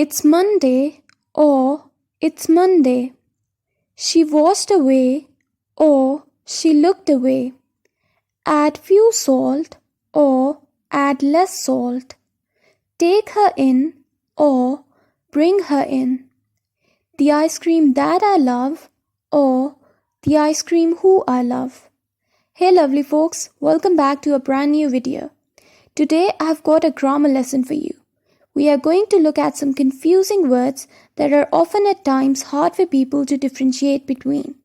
It's Monday or it's Monday. She washed away or she looked away. Add few salt or add less salt. Take her in or bring her in. The ice cream that I love or the ice cream who I love. Hey lovely folks, welcome back to a brand new video. Today I've got a grammar lesson for you. We are going to look at some confusing words that are often at times hard for people to differentiate between,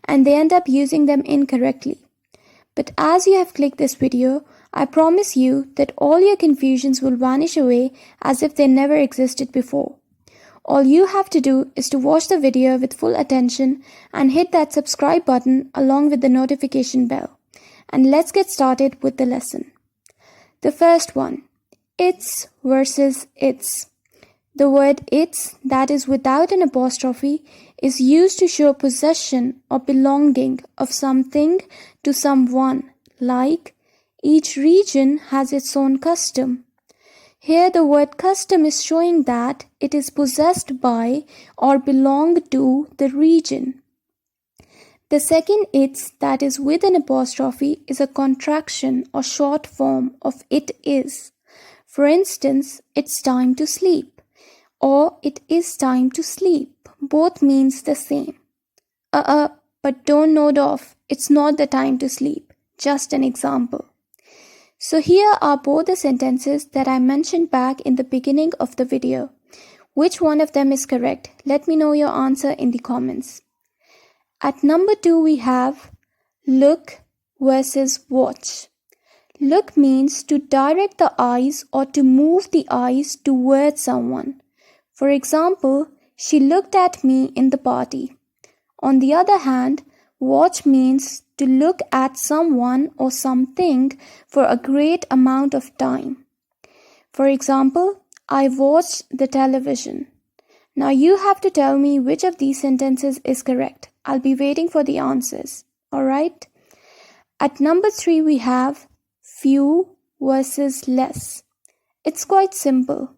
and they end up using them incorrectly. But as you have clicked this video, I promise you that all your confusions will vanish away as if they never existed before. All you have to do is to watch the video with full attention and hit that subscribe button along with the notification bell. And let's get started with the lesson. The first one. It's versus its. The word its, that is without an apostrophe, is used to show possession or belonging of something to someone, like each region has its own custom. Here the word custom is showing that it is possessed by or belong to the region. The second its, that is with an apostrophe, is a contraction or short form of it is. For instance, it's time to sleep or it is time to sleep. Both means the same. But don't nod off. It's not the time to sleep. Just an example. So here are both the sentences that I mentioned back in the beginning of the video. Which one of them is correct? Let me know your answer in the comments. At number 2 we have look versus watch. Look means to direct the eyes or to move the eyes towards someone. For example, she looked at me in the party. On the other hand, watch means to look at someone or something for a great amount of time. For example, I watched the television. Now you have to tell me which of these sentences is correct. I'll be waiting for the answers. Alright? At number 3 we have few versus less. It's quite simple.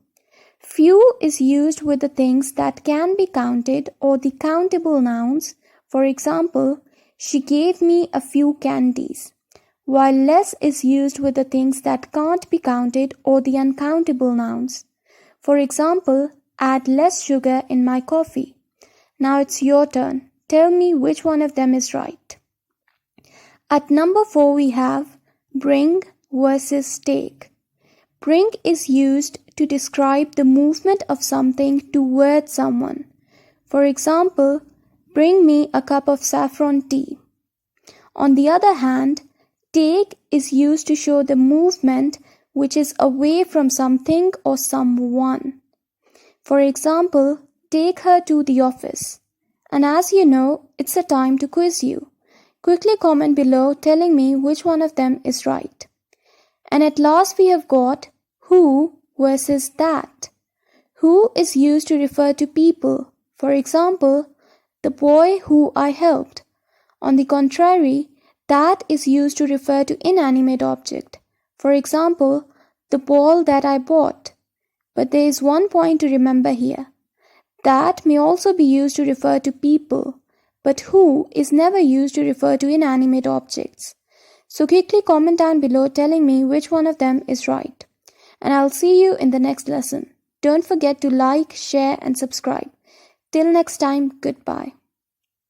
Few is used with the things that can be counted or the countable nouns. For example, she gave me a few candies. While less is used with the things that can't be counted or the uncountable nouns. For example, add less sugar in my coffee. Now it's your turn. Tell me which one of them is right. At number 4 we have bring versus take. Bring is used to describe the movement of something towards someone. For example, bring me a cup of saffron tea. On the other hand, take is used to show the movement which is away from something or someone. For example, take her to the office. And as you know, it's a time to quiz you. Quickly comment below telling me which one of them is right. And at last we have got who versus that. Who is used to refer to people. For example, the boy who I helped. On the contrary, that is used to refer to inanimate object. For example, the ball that I bought. But there is one point to remember here. That may also be used to refer to people, but who is never used to refer to inanimate objects. So quickly comment down below telling me which one of them is right. And I'll see you in the next lesson. Don't forget to like, share and subscribe. Till next time, goodbye.